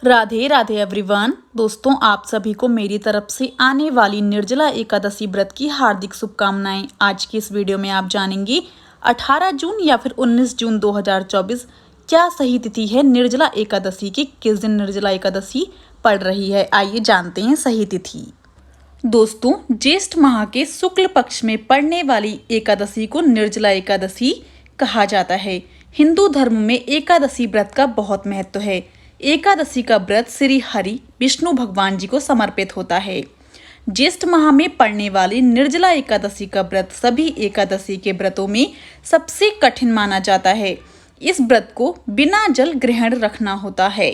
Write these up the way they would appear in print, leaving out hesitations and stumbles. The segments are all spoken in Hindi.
राधे राधे एवरीवन। दोस्तों, आप सभी को मेरी तरफ से आने वाली निर्जला एकादशी व्रत की हार्दिक शुभकामनाएं। आज की इस वीडियो में आप जानेंगे 18 जून या फिर 19 जून 2024 क्या सही तिथि है निर्जला एकादशी की, किस दिन निर्जला एकादशी पड़ रही है। आइए जानते हैं सही तिथि। दोस्तों, ज्येष्ठ माह के शुक्ल पक्ष में पड़ने वाली एकादशी को निर्जला एकादशी कहा जाता है। हिंदू धर्म में एकादशी व्रत का बहुत महत्व है। एकादशी का व्रत श्री हरि विष्णु भगवान जी को समर्पित होता है। ज्येष्ठ माह में पड़ने वाली निर्जला एकादशी का व्रत सभी एकादशी के व्रतों में सबसे कठिन माना जाता है। इस व्रत को बिना जल ग्रहण रखना होता है।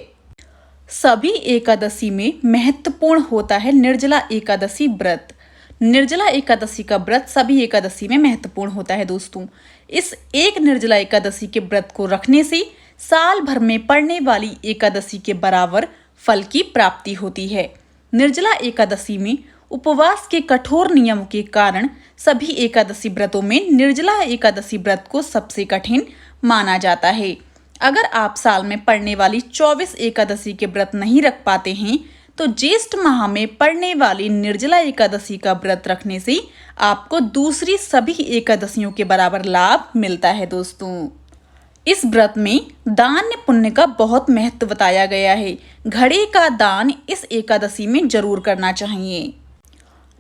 सभी एकादशी में महत्वपूर्ण होता है निर्जला एकादशी व्रत। निर्जला एकादशी का व्रत सभी एकादशी में महत्वपूर्ण होता है। दोस्तों, इस एक निर्जला एकादशी के व्रत को रखने से साल भर में पड़ने वाली एकादशी के बराबर फल की प्राप्ति होती है। निर्जला एकादशी में उपवास के कठोर नियमों के कारण सभी एकादशी व्रतों में निर्जला एकादशी व्रत को सबसे कठिन माना जाता है। अगर आप साल में पड़ने वाली 24 एकादशी के व्रत नहीं रख पाते हैं तो ज्येष्ठ माह में पड़ने वाली निर्जला एकादशी का व्रत रखने से आपको दूसरी सभी एकादशियों के बराबर लाभ मिलता है। दोस्तों, इस व्रत में दान पुण्य का बहुत महत्व बताया गया है। घड़े का दान इस एकादशी में जरूर करना चाहिए।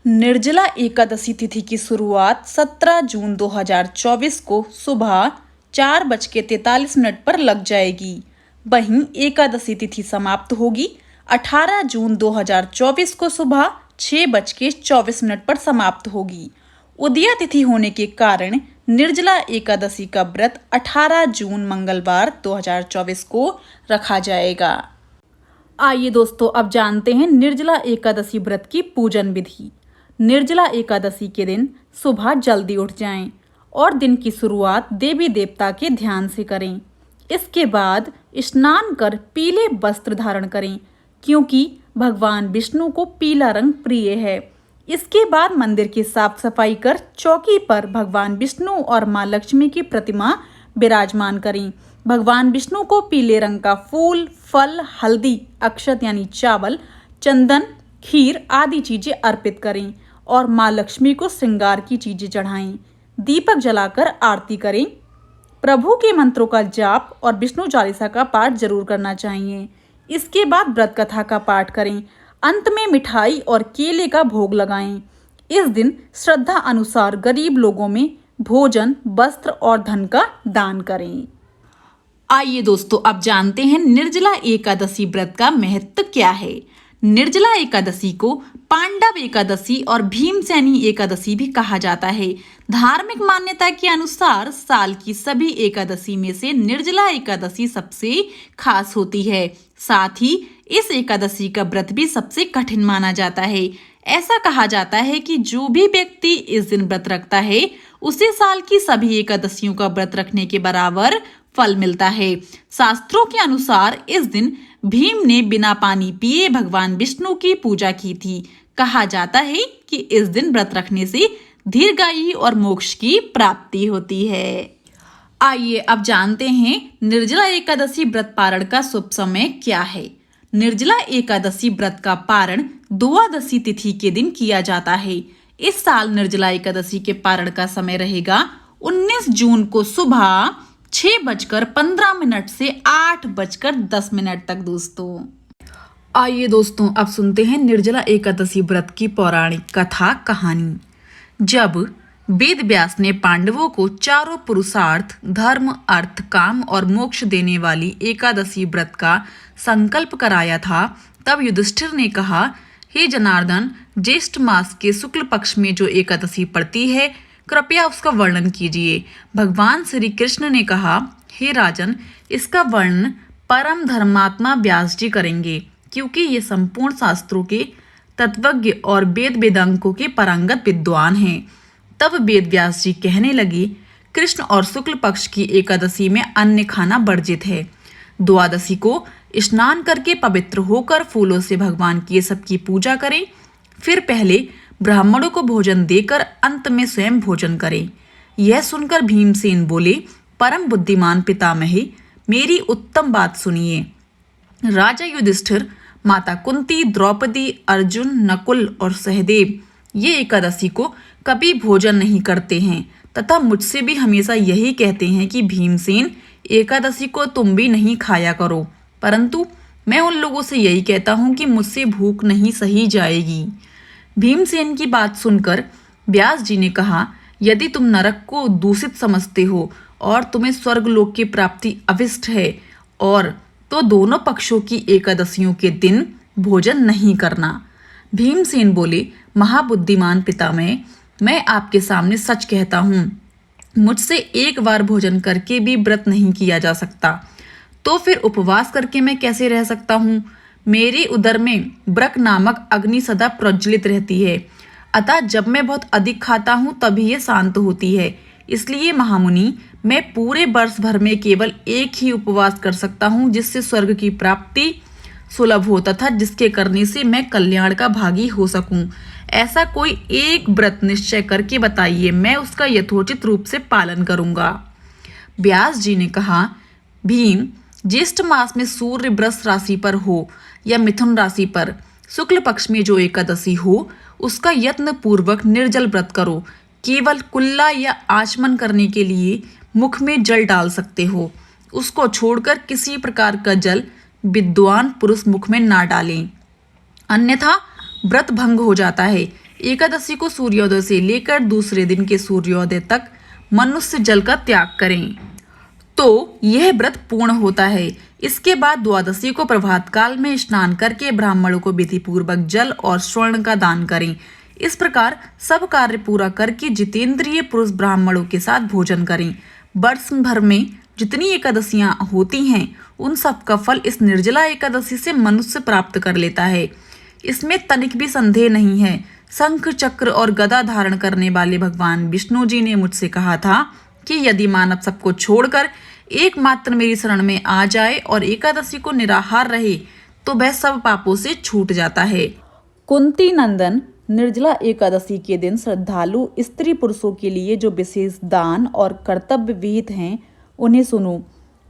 निर्जला एकादशी तिथि की शुरुआत 17 जून 2024 को सुबह 4:43 पर लग जाएगी। वहीं एकादशी तिथि समाप्त होगी 18 जून 2024 को सुबह 6:24 पर समाप्त होगी। उदया तिथि होने के कारण निर्जला एकादशी का व्रत 18 जून मंगलवार 2024 को रखा जाएगा। आइए दोस्तों, अब जानते हैं निर्जला एकादशी व्रत की पूजन विधि। निर्जला एकादशी के दिन सुबह जल्दी उठ जाएं और दिन की शुरुआत देवी देवता के ध्यान से करें। इसके बाद स्नान कर पीले वस्त्र धारण करें, क्योंकि भगवान विष्णु को पीला रंग प्रिय है। इसके बाद मंदिर की साफ सफाई कर चौकी पर भगवान विष्णु और माँ लक्ष्मी की प्रतिमा विराजमान करें। भगवान विष्णु को पीले रंग का फूल, फल, हल्दी, अक्षत यानी चावल, चंदन, खीर आदि चीजें अर्पित करें और माँ लक्ष्मी को श्रृंगार की चीजें चढ़ाएं। दीपक जलाकर आरती करें। प्रभु के मंत्रों का जाप और विष्णु चालीसा का पाठ जरूर करना चाहिए। इसके बाद व्रत कथा का पाठ करें। अंत में मिठाई और केले का भोग लगाएं। इस दिन श्रद्धा अनुसार गरीब लोगों में भोजन, वस्त्र और धन का दान करें। आइए दोस्तों, अब जानते हैं निर्जला एकादशी व्रत का महत्व क्या है। निर्जला एकादशी को पांडव एकादशी और भीमसेनी एकादशी भी कहा जाता है। धार्मिक मान्यता के अनुसार साल की सभी एकादशी में से निर्जला एकादशी सबसे खास होती है। साथ ही इस एकादशी का व्रत भी सबसे कठिन माना जाता है। ऐसा कहा जाता है कि जो भी व्यक्ति इस दिन व्रत रखता है उसे साल की सभी एकादशियों का व्रत रखने के बराबर फल मिलता है। शास्त्रों के अनुसार इस दिन भीम ने बिना पानी पिए भगवान विष्णु की पूजा की थी। कहा जाता है कि इस दिन व्रत रखने से दीर्घायु और मोक्ष की प्राप्ति होती है। आइए अब जानते हैं निर्जला एकादशी व्रत पारण का शुभ समय क्या है। निर्जला एकादशी व्रत का पारण द्वादशी तिथि के दिन किया जाता है। इस साल निर्जला एकादशी के पारण का समय रहेगा 19 जून को सुबह 6:15 से 8:10 तक। दोस्तों, आइए दोस्तों, अब सुनते हैं निर्जला एकादशी व्रत की पौराणिक कथा कहानी। जब वेद व्यास ने पांडवों को चारों पुरुषार्थ धर्म, अर्थ, काम और मोक्ष देने वाली एकादशी व्रत का संकल्प कराया था, तब युधिष्ठिर ने कहा, हे जनार्दन, ज्येष्ठ मास के शुक्ल पक्ष में जो एकादशी पड़ती है कृपया उसका वर्णन कीजिए। भगवान श्री कृष्ण ने कहा, हे राजन, इसका वर्णन परम धर्मात्मा व्यास जी करेंगे, क्योंकि ये संपूर्ण शास्त्रों के तत्वज्ञ और वेद वेदांगों के पारंगत विद्वान हैं। तब वेद व्यास जी कहने लगे, कृष्ण और शुक्ल पक्ष की एकादशी में अन्न खाना वर्जित है। द्वादशी को स्नान करके पवित्र होकर फूलों से भगवान केशव की पूजा करें। फिर पहले ब्राह्मणों को भोजन देकर अंत में स्वयं भोजन करें। यह सुनकर भीमसेन बोले, परम बुद्धिमान पितामहे, मेरी उत्तम बात सुनिए। राजा युधिष्ठिर, माता कुंती, द्रौपदी, अर्जुन, नकुल और सहदेव ये एकादशी को कभी भोजन नहीं करते हैं तथा मुझसे भी हमेशा यही कहते हैं कि भीमसेन, एकादशी को तुम भी नहीं खाया करो, परंतु मैं उन लोगों से यही कहता हूँ कि मुझसे भूख नहीं सही जाएगी। भीमसेन की बात सुनकर व्यास जी ने कहा, यदि तुम नरक को दूषित समझते हो और तुम्हें स्वर्गलोक की प्राप्ति अभिष्ट है और तो दोनों पक्षों की एकादशियों के दिन भोजन नहीं करना। भीमसेन बोले, महाबुद्धिमान पितामह, मैं आपके सामने सच कहता हूँ, मुझसे एक बार भोजन करके भी व्रत नहीं किया जा सकता, तो फिर उपवास करके मैं कैसे रह सकता हूँ। मेरे उदर में ब्रक नामक अग्नि सदा प्रज्वलित रहती है, अतः जब मैं बहुत अधिक खाता हूँ तभी ये शांत होती है। इसलिए महामुनि, मैं पूरे वर्ष भर में केवल एक ही उपवास कर सकता हूँ जिससे स्वर्ग की प्राप्ति सुलभ हो तथा जिसके करने से मैं कल्याण का भागी हो सकूं। ऐसा कोई एक व्रत निश्चय करके बताइए, मैं उसका यथोचित रूप से पालन करूंगा। व्यास जी ने कहा, भीम, ज्येष्ठ मास में सूर्य वृष राशि पर हो या मिथुन राशि पर शुक्ल पक्ष में जो एकादशी हो, उसका यत्न पूर्वक निर्जल व्रत करो। केवल कुल्ला या आचमन करने के लिए मुख में जल डाल सकते हो, उसको छोड़कर किसी प्रकार का जल विद्वान पुरुष मुख में ना डालें, अन्यथा व्रत भंग हो जाता है। एकादशी को सूर्योदय से लेकर दूसरे दिन के सूर्योदय तक मनुष्य जल का त्याग करें तो यह व्रत पूर्ण होता है। इसके बाद द्वादशी को प्रभात काल में स्नान करके ब्राह्मणों को विधि पूर्वक जल और स्वर्ण का दान करें। इस प्रकार सब कार्य पूरा करके जितेंद्रिय पुरुष ब्राह्मणों के साथ भोजन करें। वर्ष भर में जितनी एकादशियां होती हैं उन सब का फल इस निर्जला एकादशी से मनुष्य प्राप्त कर लेता है, इसमें तनिक भी संदेह नहीं है। शंख चक्र और गदा धारण करने वाले भगवान विष्णु जी ने मुझसे कहा था कि यदि मानव सबको छोड़कर एकमात्र मेरी शरण में आ जाए और एकादशी को निराहार रहे तो वह सब पापों से छूट जाता है। कुंती नंदन, निर्जला एकादशी के दिन श्रद्धालु स्त्री पुरुषों के लिए जो विशेष दान और कर्तव्य विहित हैं उन्हें सुनो।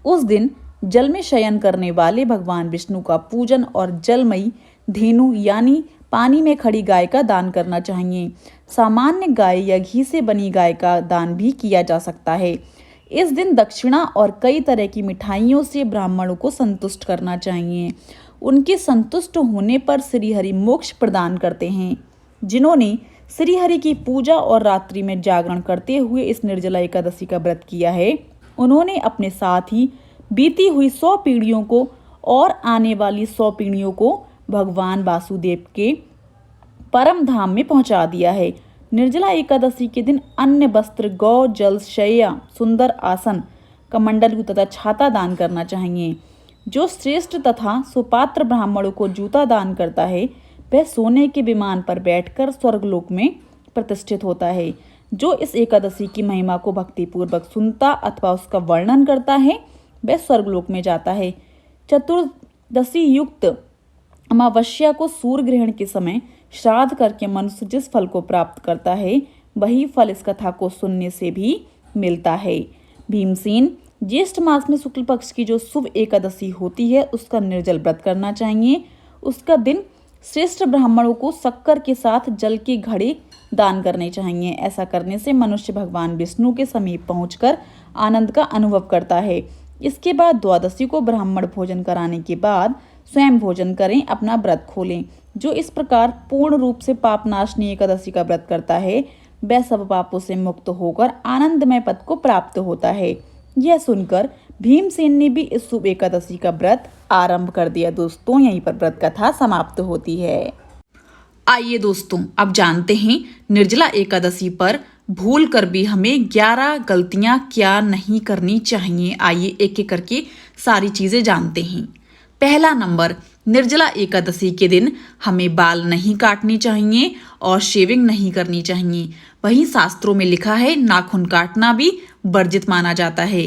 उस दिन जल में शयन करने वाले भगवान विष्णु का पूजन और जलमयी धेनु यानी पानी में खड़ी गाय का दान करना चाहिए। सामान्य गाय या घी से बनी गाय का दान भी किया जा सकता है। इस दिन दक्षिणा और कई तरह की मिठाइयों से ब्राह्मणों को संतुष्ट करना चाहिए। उनके संतुष्ट होने पर श्रीहरि मोक्ष प्रदान करते हैं। जिन्होंने श्रीहरि की पूजा और रात्रि में जागरण करते हुए इस निर्जला एकादशी का व्रत किया है, उन्होंने अपने साथ ही बीती हुई 100 पीढ़ियों को और आने वाली 100 पीढ़ियों को भगवान वासुदेव के परम धाम में पहुंचा दिया है। निर्जला एकादशी के दिन अन्य वस्त्र, गौ, जल, शैया, सुंदर आसन, कमंडलू तथा छाता दान करना चाहिए। जो श्रेष्ठ तथा सुपात्र ब्राह्मणों को जूता दान करता है वह सोने के विमान पर बैठकर स्वर्गलोक में प्रतिष्ठित होता है। जो इस एकादशी की महिमा को भक्तिपूर्वक सुनता अथवा उसका वर्णन करता है वह स्वर्गलोक में जाता है। चतुर्दशी युक्त अमावस्या को सूर्य ग्रहण के समय श्राद्ध करके मनुष्य जिस फल को प्राप्त करता है वही फल इस कथा को सुनने से भी मिलता है। भीमसेन, ज्येष्ठ मास में शुक्ल पक्ष की जो शुभ एकादशी होती है उसका निर्जल व्रत करना चाहिए। उसका दिन श्रेष्ठ ब्राह्मणों को शक्कर के साथ जल के घड़े दान करने चाहिए। ऐसा करने से मनुष्य भगवान विष्णु के समीप पहुंचकर आनंद का अनुभव करता है। इसके बाद द्वादशी को ब्राह्मण भोजन कराने के बाद स्वयं भोजन करें, अपना व्रत खोलें। जो इस प्रकार पूर्ण रूप से पापनाशनी एकादशी का व्रत करता है वह सब पापों से मुक्त होकर आनंदमय पद को प्राप्त होता है। यह सुनकर भीमसेन ने भी इस शुभ एकादशी का व्रत आरंभ कर दिया। दोस्तों, यहीं पर व्रत कथा समाप्त होती है। आइए दोस्तों, अब जानते हैं निर्जला एकादशी पर भूल कर भी हमें 11 गलतियां क्या नहीं करनी चाहिए। आइए एक एक करके सारी चीजें जानते हैं। पहला नंबर, निर्जला एकादशी के दिन हमें बाल नहीं काटने चाहिए और शेविंग नहीं करनी चाहिए। वहीं शास्त्रों में लिखा है नाखून काटना भी वर्जित माना जाता है,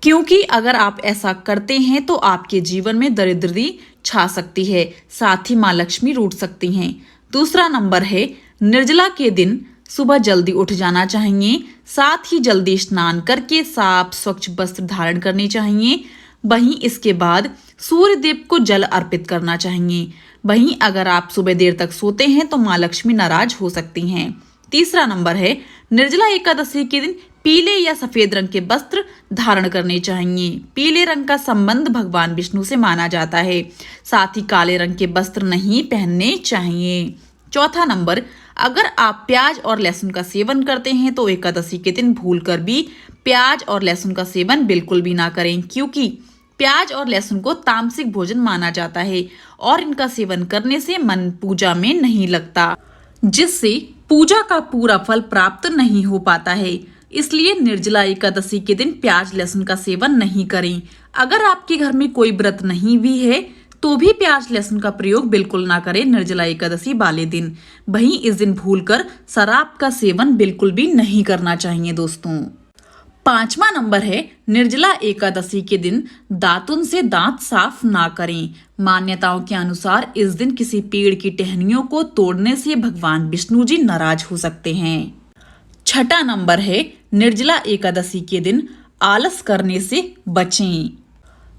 क्योंकि अगर आप ऐसा करते हैं तो आपके जीवन में दरिद्री छा सकती है, साथ ही माँ लक्ष्मी रूठ सकती हैं। दूसरा नंबर है, निर्जला के दिन सुबह जल्दी उठ जाना चाहिए, साथ ही जल्दी स्नान करके साफ स्वच्छ वस्त्र धारण करने चाहिए। वहीं इसके बाद सूर्य देव को जल अर्पित करना चाहिए। वहीं अगर आप सुबह देर तक सोते हैं तो माँ लक्ष्मी नाराज हो सकती हैं। तीसरा नंबर है, निर्जला एकादशी के दिन पीले या सफेद रंग के वस्त्र धारण करने चाहिए। पीले रंग का संबंध भगवान विष्णु से माना जाता है। साथ ही काले रंग के वस्त्र नहीं पहनने चाहिए। चौथा नंबर, अगर आप प्याज और लहसुन का सेवन करते हैं तो एकादशी के दिन भूलकर भी प्याज और लहसुन का सेवन बिल्कुल भी ना करें, क्योंकि प्याज और लहसुन को तामसिक भोजन माना जाता है और इनका सेवन करने से मन पूजा में नहीं लगता, जिससे पूजा का पूरा फल प्राप्त नहीं हो पाता है। इसलिए निर्जला एकादशी के दिन प्याज लहसुन का सेवन नहीं करें। अगर आपके घर में कोई व्रत नहीं भी है तो भी प्याज लहसुन का प्रयोग बिल्कुल ना करें निर्जला एकादशी वाले दिन। वहीं इस दिन भूलकर शराब का सेवन बिल्कुल भी नहीं करना चाहिए दोस्तों। पांचवा नंबर है, निर्जला एकादशी के दिन दातुन से दांत साफ ना करें। मान्यताओं के अनुसार इस दिन किसी पेड़ की टहनियों को तोड़ने से भगवान विष्णु जी नाराज हो सकते हैं। छठा नंबर है, निर्जला एकादशी के दिन आलस करने से बचें।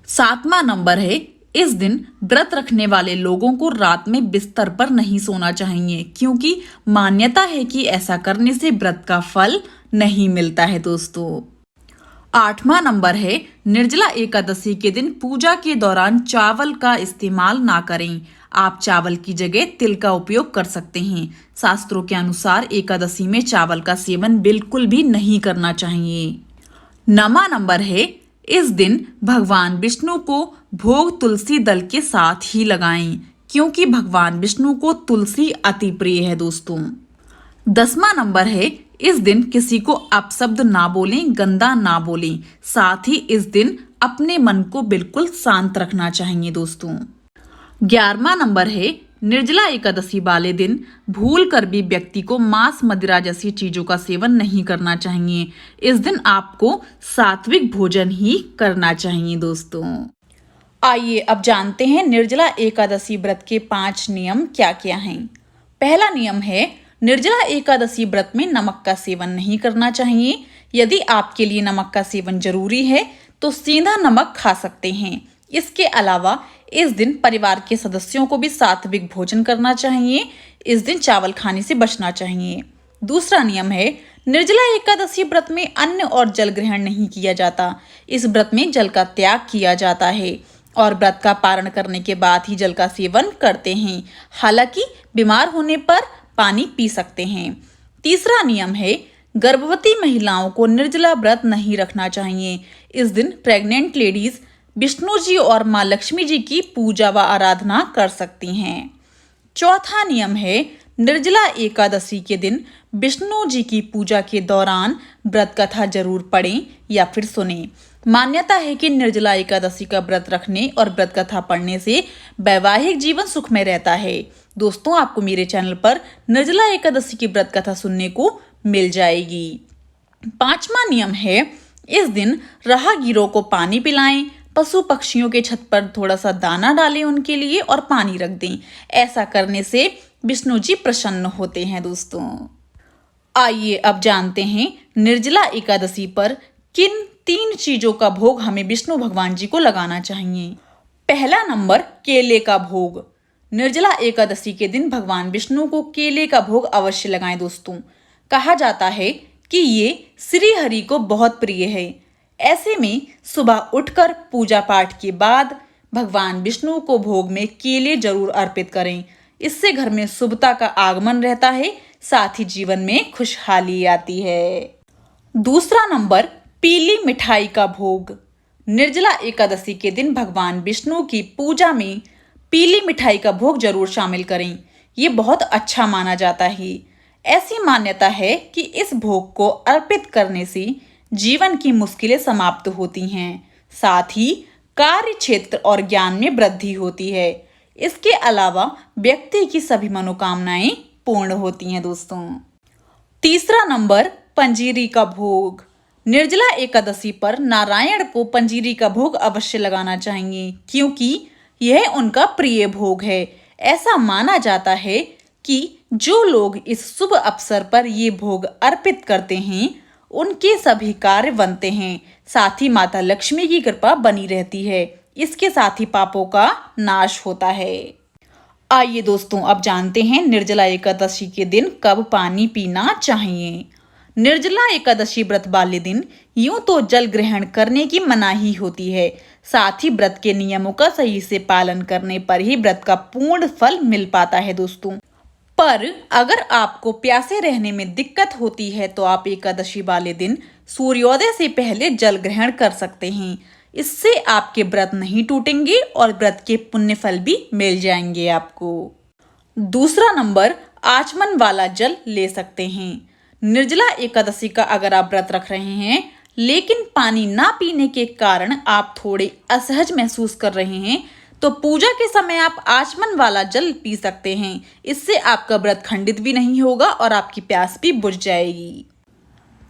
सातवां नंबर है, इस दिन व्रत रखने वाले लोगों को रात में बिस्तर पर नहीं सोना चाहिए, क्योंकि मान्यता है कि ऐसा करने से व्रत का फल नहीं मिलता है दोस्तों। आठवां नंबर है, निर्जला एकादशी के दिन पूजा के दौरान चावल का इस्तेमाल ना करें। आप चावल की जगह तिल का उपयोग कर सकते हैं। शास्त्रों के अनुसार एकादशी में चावल का सेवन बिल्कुल भी नहीं करना चाहिए। नौवां नंबर है, इस दिन भगवान विष्णु को भोग तुलसी दल के साथ ही लगाएं, क्योंकि भगवान विष्णु को तुलसी अति प्रिय है दोस्तों। 10वां नंबर है, इस दिन किसी को अपशब्द ना बोलें, गंदा ना बोलें। साथ ही इस दिन अपने मन को बिल्कुल शांत रखना चाहिए दोस्तों। 11वां नंबर है, निर्जला एकादशी वाले दिन भूल कर भी व्यक्ति को मांस मदिरा जैसी चीजों का सेवन नहीं करना चाहिए। इस दिन आपको सात्विक भोजन ही करना चाहिए दोस्तों। आइए अब जानते हैं निर्जला एकादशी व्रत के 5 नियम क्या क्या हैं। पहला नियम है, निर्जला एकादशी व्रत में नमक का सेवन नहीं करना चाहिए। यदि आपके लिए नमक का सेवन जरूरी है तो सीधा नमक खा सकते हैं। इसके अलावा इस दिन परिवार के सदस्यों को भी सात्विक भोजन करना चाहिए। इस दिन चावल खाने से बचना चाहिए। दूसरा नियम है, निर्जला एकादशी व्रत में अन्न और जल ग्रहण नहीं किया जाता। इस व्रत में जल का त्याग किया जाता है और व्रत का पारण करने के बाद ही जल का सेवन करते हैं। हालांकि बीमार होने पर पानी पी सकते हैं। तीसरा नियम है, गर्भवती महिलाओं को निर्जला व्रत नहीं रखना चाहिए। इस दिन प्रेग्नेंट लेडीज विष्णु जी और माँ लक्ष्मी जी की पूजा व आराधना कर सकती हैं। चौथा नियम है, निर्जला एकादशी के दिन विष्णु जी की पूजा के दौरान व्रत कथा जरूर पढ़ें या फिर सुनें। मान्यता है कि निर्जला एकादशी का व्रत रखने और व्रत कथा पढ़ने से वैवाहिक जीवन सुखमय रहता है। दोस्तों, आपको मेरे चैनल पर निर्जला एकादशी की व्रत कथा सुनने को मिल जाएगी। 5वां नियम है, इस दिन राहगीरों को पानी पिलाएं। पशु पक्षियों के छत पर थोड़ा सा दाना डालें उनके लिए और पानी रख दें। ऐसा करने से विष्णु जी प्रसन्न होते हैं दोस्तों। आइए अब जानते हैं निर्जला एकादशी पर किन 3 चीजों का भोग हमें विष्णु भगवान जी को लगाना चाहिए। पहला नंबर, केले का भोग। निर्जला एकादशी के दिन भगवान विष्णु को केले का भोग अवश्य लगाएं दोस्तों। कहा जाता है कि ये श्री हरि को बहुत प्रिय है। ऐसे में सुबह उठकर पूजा पाठ के बाद भगवान विष्णु को भोग में केले जरूर अर्पित करें। इससे घर में शुभता का आगमन रहता है, साथ ही जीवन में खुशहाली आती है। दूसरा नंबर, पीली मिठाई का भोग। निर्जला एकादशी के दिन भगवान विष्णु की पूजा में पीली मिठाई का भोग जरूर शामिल करें। ये बहुत अच्छा माना जाता है। ऐसी मान्यता है कि इस भोग को अर्पित करने से जीवन की मुश्किलें समाप्त होती हैं, साथ ही कार्य क्षेत्र और ज्ञान में वृद्धि होती है। इसके अलावा व्यक्ति की सभी मनोकामनाएं पूर्ण होती हैं दोस्तों। तीसरा नंबर, पंजीरी का भोग। निर्जला एकादशी पर नारायण को पंजीरी का भोग अवश्य लगाना चाहिए, क्योंकि यह उनका प्रिय भोग है। ऐसा माना जाता है कि जो लोग इस शुभ अवसर पर ये भोग अर्पित करते हैं उनके सभी कार्य बनते हैं। साथ ही माता लक्ष्मी की कृपा बनी रहती है। इसके साथ ही पापों का नाश होता है। आइए दोस्तों, अब जानते हैं निर्जला एकादशी के दिन कब पानी पीना चाहिए। निर्जला एकादशी व्रत वाले दिन यूं तो जल ग्रहण करने की मनाही होती है, साथ ही व्रत के नियमों का सही से पालन करने पर ही व्रत का पूर्ण फल मिल पाता है दोस्तों। पर अगर आपको प्यासे रहने में दिक्कत होती है तो आप एकादशी वाले दिन सूर्योदय से पहले जल ग्रहण कर सकते हैं। इससे आपके व्रत नहीं टूटेंगे और व्रत के पुण्य फल भी मिल जाएंगे आपको। दूसरा नंबर, आचमन वाला जल ले सकते हैं। निर्जला एकादशी का अगर आप व्रत रख रहे हैं लेकिन पानी ना पीने के कारण आप थोड़े असहज महसूस कर रहे हैं तो पूजा के समय आप आचमन वाला जल पी सकते हैं। इससे आपका व्रत खंडित भी नहीं होगा और आपकी प्यास भी बुझ जाएगी।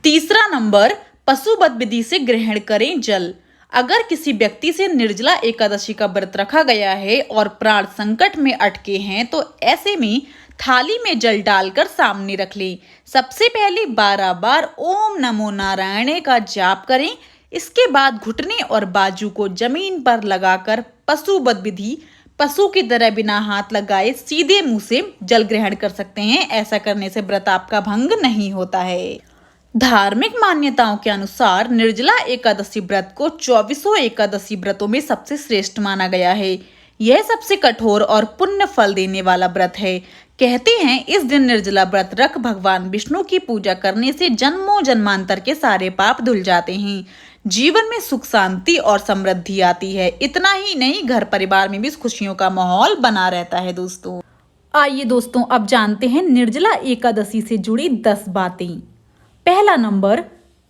तीसरा नंबर, पशुवत विधि से ग्रहण करें जल। अगर किसी व्यक्ति से निर्जला एकादशी का व्रत रखा गया है और प्राण संकट में अटके हैं तो ऐसे में थाली में जल डालकर सामने रख लें। सबसे पहले 12 बार ओम नमो नारायण का जाप करें। इसके बाद घुटने और बाजू को जमीन पर लगाकर पशुवत विधि, पशु की तरह बिना हाथ लगाए सीधे मुंह से जल ग्रहण कर सकते हैं। ऐसा करने से व्रत आपका भंग नहीं होता है। धार्मिक मान्यताओं के अनुसार निर्जला एकादशी व्रत को 24 एकादशी व्रतों में सबसे श्रेष्ठ माना गया है। यह सबसे कठोर और पुण्य फल देने वाला व्रत है। कहते हैं इस दिन निर्जला व्रत रख भगवान विष्णु की पूजा करने से जन्मों जन्मांतर के सारे पाप धुल जाते हैं। जीवन में सुख शांति और समृद्धि आती है। इतना ही नहीं, घर परिवार में भी खुशियों का माहौल बना रहता है दोस्तों। आइए दोस्तों, अब जानते हैं निर्जला एकादशी से जुड़ी 10 बातें। पहला नंबर,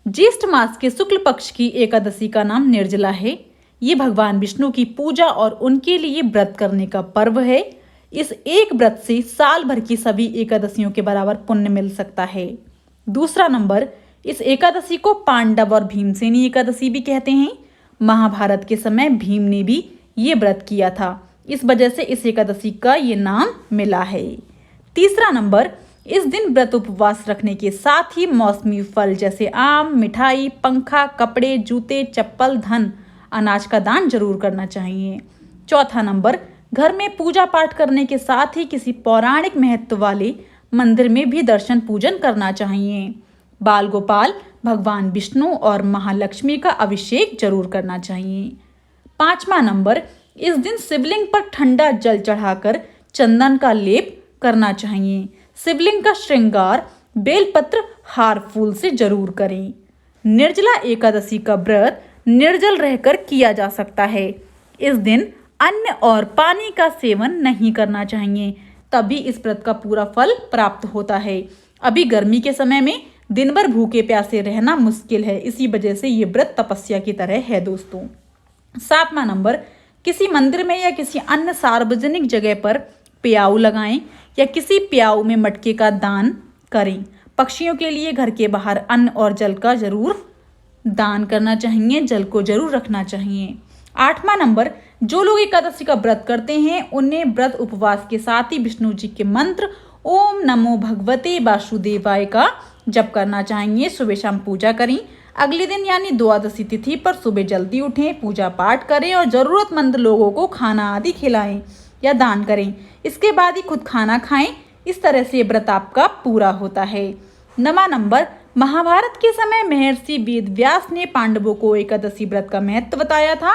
ज्येष्ठ मास के शुक्ल पक्ष की एकादशी का नाम निर्जला है। ये भगवान विष्णु की पूजा और उनके लिए व्रत करने का पर्व है। इस एक व्रत से साल भर की सभी एकादशियों के बराबर पुण्य मिल सकता है। दूसरा नंबर, इस एकादशी को पांडव और भीमसेनी एकादशी भी कहते हैं। महाभारत के समय भीम ने भी ये व्रत किया था, इस वजह से इस एकादशी का ये नाम मिला है। तीसरा नंबर, इस दिन व्रत उपवास रखने के साथ ही मौसमी फल जैसे आम, मिठाई, पंखा, कपड़े, जूते, चप्पल, धन, अनाज का दान जरूर करना चाहिए। चौथा नंबर, घर में पूजा पाठ करने के साथ ही किसी पौराणिक महत्व वाले मंदिर में भी दर्शन पूजन करना चाहिए। बाल गोपाल, भगवान विष्णु और महालक्ष्मी का अभिषेक जरूर करना चाहिए। पांचवा नंबर, इस दिन शिवलिंग पर ठंडा जल चढ़ाकर चंदन का लेप करना चाहिए। शिवलिंग का श्रृंगार बेलपत्र, हार, फूल से जरूर करें। निर्जला एकादशी का व्रत निर्जल रहकर किया जा सकता है। इस दिन अन्न और पानी का सेवन नहीं करना चाहिए, तभी इस व्रत का पूरा फल प्राप्त होता है। अभी गर्मी के समय में दिन भर भूखे प्यासे रहना मुश्किल है, इसी वजह से ये व्रत तपस्या की तरह है दोस्तों। 7वां नंबर, किसी मंदिर में या किसी अन्य सार्वजनिक जगह पर प्याऊ लगाएं या किसी प्याऊ में मटके का दान करें। पक्षियों के लिए घर के बाहर अन्न और जल का जरूर दान करना चाहिए, जल को जरूर रखना चाहिए। 8वां नंबर, जो लोग एकादशी का व्रत करते हैं उन्हें व्रत उपवास के साथ ही विष्णु जी के मंत्र ओम नमो भगवते वासुदेवाय का जप करना चाहिए। सुबह शाम पूजा करें। अगले दिन यानी द्वादशी तिथि पर सुबह जल्दी उठें, पूजा पाठ करें और जरूरतमंद लोगों को खाना आदि खिलाएं या दान करें। इसके बाद ही खुद खाना खाएं। इस तरह से व्रत आपका पूरा होता है। 9वां नंबर, महाभारत के समय महर्षि वेद व्यास ने पांडवों को एकादशी व्रत का महत्व बताया था।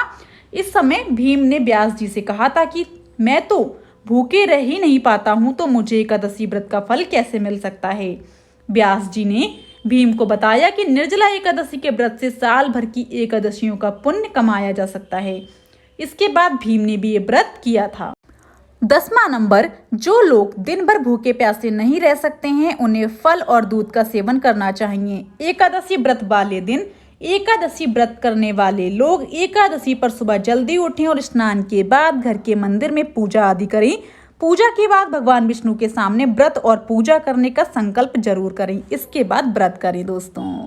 इस समय भीम ने व्यास जी से कहा था कि मैं तो भूखे रह ही नहीं पाता हूँ, तो मुझे एकादशी व्रत का फल कैसे मिल सकता है। व्यास जी ने भीम को बताया कि निर्जला एकादशी के व्रत से साल भर की एकादशियों का पुण्य कमाया जा सकता है। इसके बाद भीम ने भी ये व्रत किया था। 10वां नंबर, जो लोग दिन भर भूखे प्यासे नहीं रह सकते हैं उन्हें फल और दूध का सेवन करना चाहिए। एकादशी व्रत वाले दिन एकादशी व्रत करने वाले लोग एकादशी पर सुबह जल्दी उठें और स्नान के बाद घर के मंदिर में पूजा आदि करें। पूजा के बाद भगवान विष्णु के सामने व्रत और पूजा करने का संकल्प जरूर करें। इसके बाद व्रत करें दोस्तों।